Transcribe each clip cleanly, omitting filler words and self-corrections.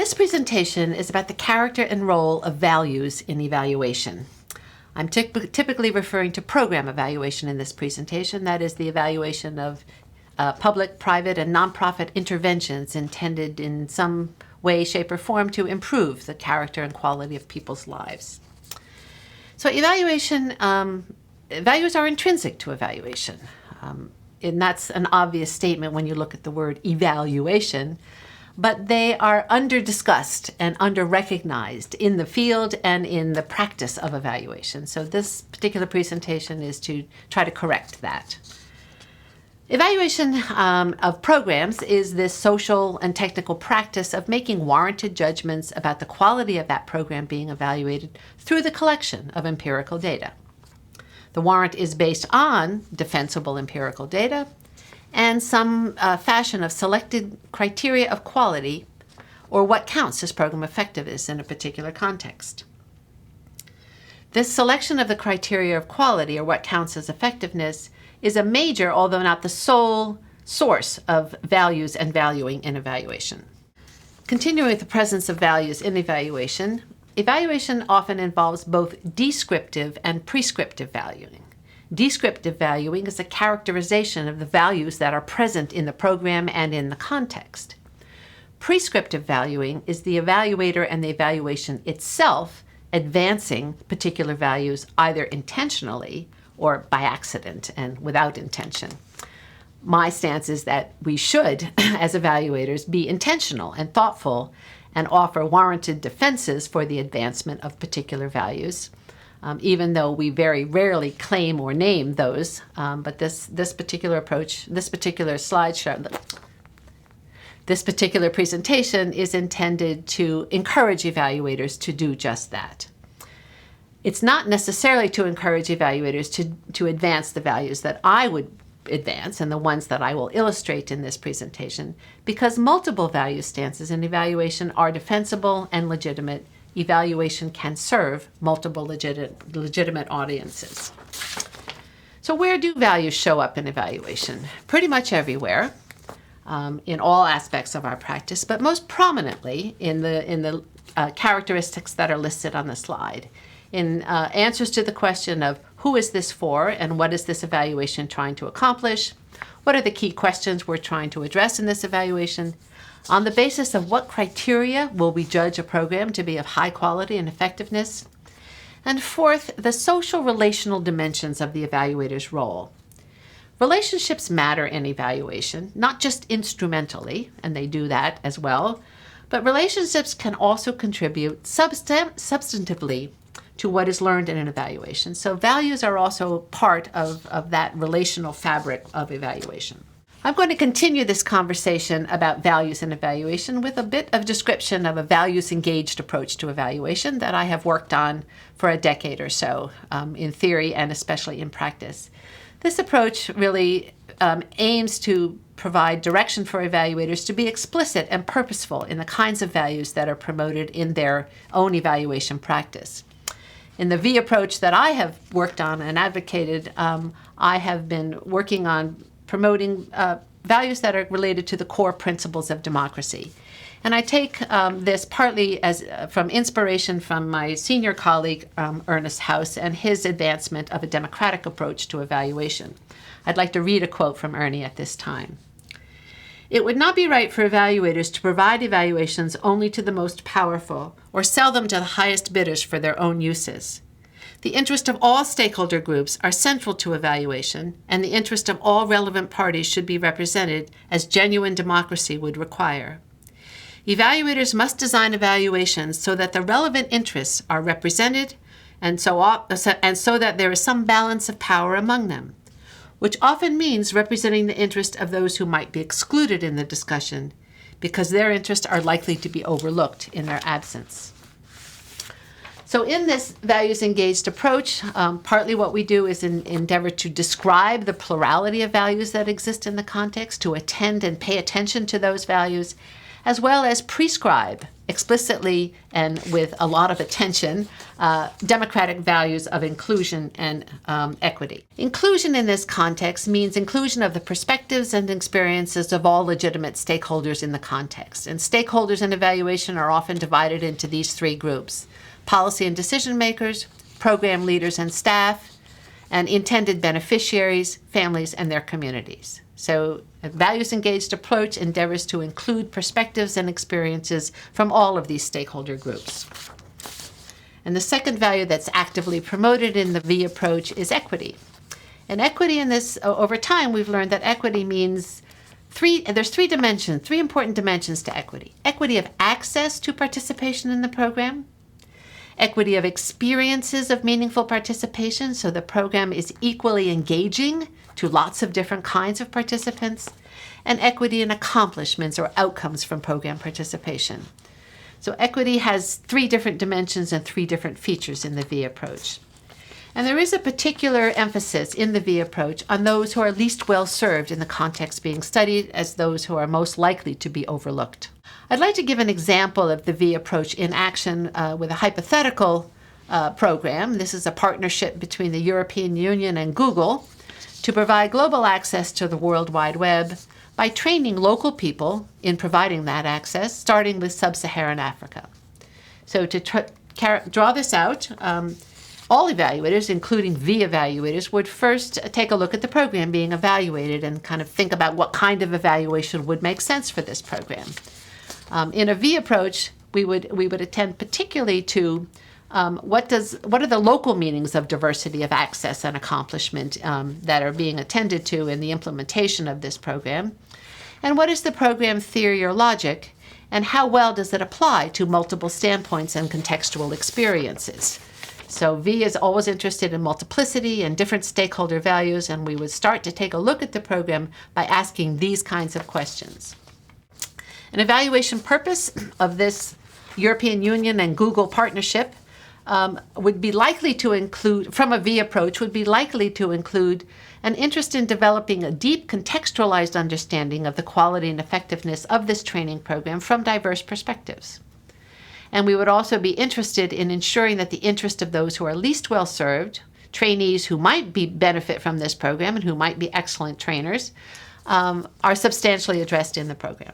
This presentation is about the character and role of values in evaluation. I'm typically referring to program evaluation in this presentation. That is the evaluation of public, private, and nonprofit interventions intended in some way, shape, or form to improve the character and quality of people's lives. So evaluation, values are intrinsic to evaluation. And that's an obvious statement when you look at the word evaluation, but they are under-discussed and under-recognized in the field and in the practice of evaluation. So this particular presentation is to try to correct that. Evaluation of programs is this social and technical practice of making warranted judgments about the quality of that program being evaluated through the collection of empirical data. The warrant is based on defensible empirical data and some fashion of selected criteria of quality, or what counts as program effectiveness in a particular context. This selection of the criteria of quality, or what counts as effectiveness, is a major, although not the sole, source of values and valuing in evaluation. Continuing with the presence of values in evaluation, evaluation often involves both descriptive and prescriptive valuing. Descriptive valuing is a characterization of the values that are present in the program and in the context. Prescriptive valuing is the evaluator and the evaluation itself advancing particular values either intentionally or by accident and without intention. My stance is that we should, as evaluators, be intentional and thoughtful and offer warranted defenses for the advancement of particular values. Even though we very rarely claim or name those, but this particular approach, this particular slideshow, this particular presentation is intended to encourage evaluators to do just that. It's not necessarily to encourage evaluators to advance the values that I would advance and the ones that I will illustrate in this presentation, because multiple value stances in evaluation are defensible and legitimate. Evaluation can serve multiple legitimate audiences. So where do values show up in evaluation? Pretty much everywhere, in all aspects of our practice, but most prominently in the characteristics that are listed on the slide. In answers to the question of who is this for and what is this evaluation trying to accomplish? What are the key questions we're trying to address in this evaluation? On the basis of what criteria will we judge a program to be of high quality and effectiveness? And fourth, the social relational dimensions of the evaluator's role. Relationships matter in evaluation, not just instrumentally, and they do that as well, but relationships can also contribute substantively to what is learned in an evaluation. So values are also part of that relational fabric of evaluation. I'm going to continue this conversation about values in evaluation with a bit of description of a values-engaged approach to evaluation that I have worked on for a decade or so, in theory and especially in practice. This approach really aims to provide direction for evaluators to be explicit and purposeful in the kinds of values that are promoted in their own evaluation practice. In the V approach that I have worked on and advocated, I have been working on promoting values that are related to the core principles of democracy. And I take this partly as from inspiration from my senior colleague, Ernest House, and his advancement of a democratic approach to evaluation. I'd like to read a quote from Ernie at this time. "It would not be right for evaluators to provide evaluations only to the most powerful or sell them to the highest bidders for their own uses. The interest of all stakeholder groups are central to evaluation, and the interest of all relevant parties should be represented as genuine democracy would require. Evaluators must design evaluations so that the relevant interests are represented and so that there is some balance of power among them, which often means representing the interest of those who might be excluded in the discussion because their interests are likely to be overlooked in their absence." So in this values-engaged approach, partly what we do is endeavor to describe the plurality of values that exist in the context, to attend and pay attention to those values, as well as prescribe explicitly and with a lot of attention democratic values of inclusion and equity. Inclusion in this context means inclusion of the perspectives and experiences of all legitimate stakeholders in the context. And stakeholders in evaluation are often divided into these three groups: policy and decision makers, program leaders and staff, and intended beneficiaries, families, and their communities. So a values-engaged approach endeavors to include perspectives and experiences from all of these stakeholder groups. And the second value that's actively promoted in the V approach is equity. And equity in this, over time, we've learned that equity means there's three important dimensions to equity. Equity of access to participation in the program, equity of experiences of meaningful participation, so the program is equally engaging to lots of different kinds of participants, and equity in accomplishments or outcomes from program participation. So equity has three different dimensions and three different features in the V approach. And there is a particular emphasis in the V approach on those who are least well served in the context being studied as those who are most likely to be overlooked. I'd like to give an example of the V approach in action with a hypothetical program. This is a partnership between the European Union and Google to provide global access to the World Wide Web by training local people in providing that access, starting with sub-Saharan Africa. So to draw this out, all evaluators, including V evaluators, would first take a look at the program being evaluated and kind of think about what kind of evaluation would make sense for this program. In a V approach, we would attend particularly to what are the local meanings of diversity of access and accomplishment that are being attended to in the implementation of this program, and what is the program theory or logic, and how well does it apply to multiple standpoints and contextual experiences. So V is always interested in multiplicity and different stakeholder values, and we would start to take a look at the program by asking these kinds of questions. An evaluation purpose of this European Union and Google partnership would be likely to include, from a V approach, would be likely to include an interest in developing a deep contextualized understanding of the quality and effectiveness of this training program from diverse perspectives. And we would also be interested in ensuring that the interest of those who are least well served, trainees who might benefit from this program and who might be excellent trainers, are substantially addressed in the program.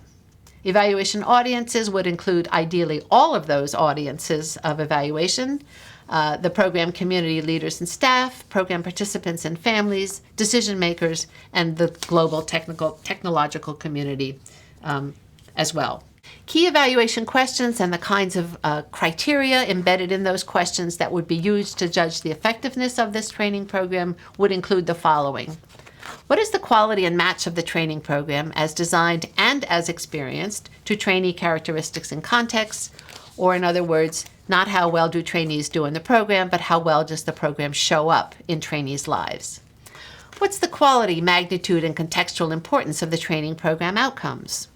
Evaluation audiences would include ideally all of those audiences of evaluation, the program community leaders and staff, program participants and families, decision makers, and the global technological community as well. Key evaluation questions and the kinds of criteria embedded in those questions that would be used to judge the effectiveness of this training program would include the following. What is the quality and match of the training program as designed and as experienced to trainee characteristics and contexts? Or in other words, not how well do trainees do in the program, but how well does the program show up in trainees' lives? What's the quality, magnitude, and contextual importance of the training program outcomes?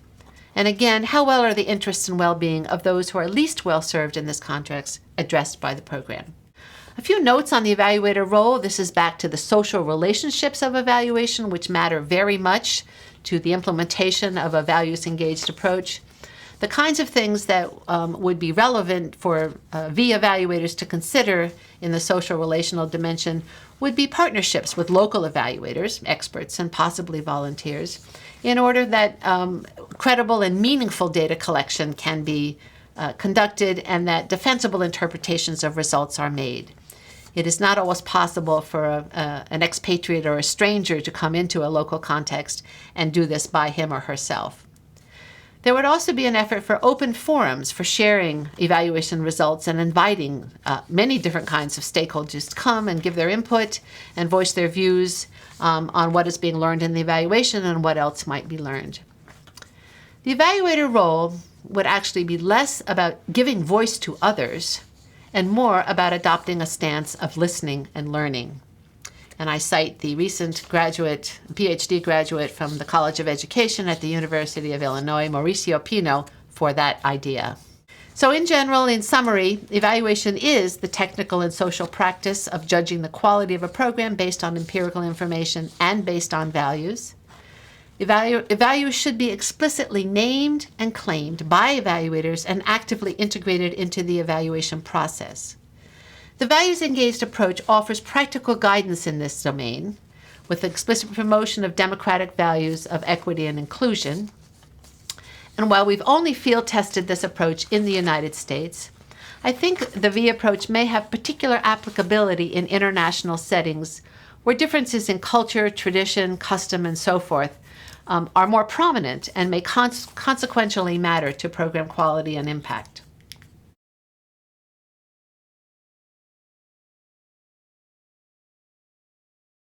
And again, how well are the interests and well-being of those who are least well served in this context addressed by the program? A few notes on the evaluator role. This is back to the social relationships of evaluation, which matter very much to the implementation of a values-engaged approach. The kinds of things that would be relevant for V evaluators to consider in the social relational dimension would be partnerships with local evaluators, experts, and possibly volunteers, in order that credible and meaningful data collection can be conducted and that defensible interpretations of results are made. It is not always possible for an expatriate or a stranger to come into a local context and do this by him or herself. There would also be an effort for open forums for sharing evaluation results and inviting many different kinds of stakeholders to come and give their input and voice their views on what is being learned in the evaluation and what else might be learned. The evaluator role would actually be less about giving voice to others and more about adopting a stance of listening and learning. And I cite the recent PhD graduate from the College of Education at the University of Illinois, Mauricio Pino, for that idea. So in general, in summary, evaluation is the technical and social practice of judging the quality of a program based on empirical information and based on values. Values should be explicitly named and claimed by evaluators and actively integrated into the evaluation process. The values-engaged approach offers practical guidance in this domain, with explicit promotion of democratic values of equity and inclusion. And while we've only field tested this approach in the United States, I think the V approach may have particular applicability in international settings where differences in culture, tradition, custom, and so forth are more prominent and may consequentially matter to program quality and impact.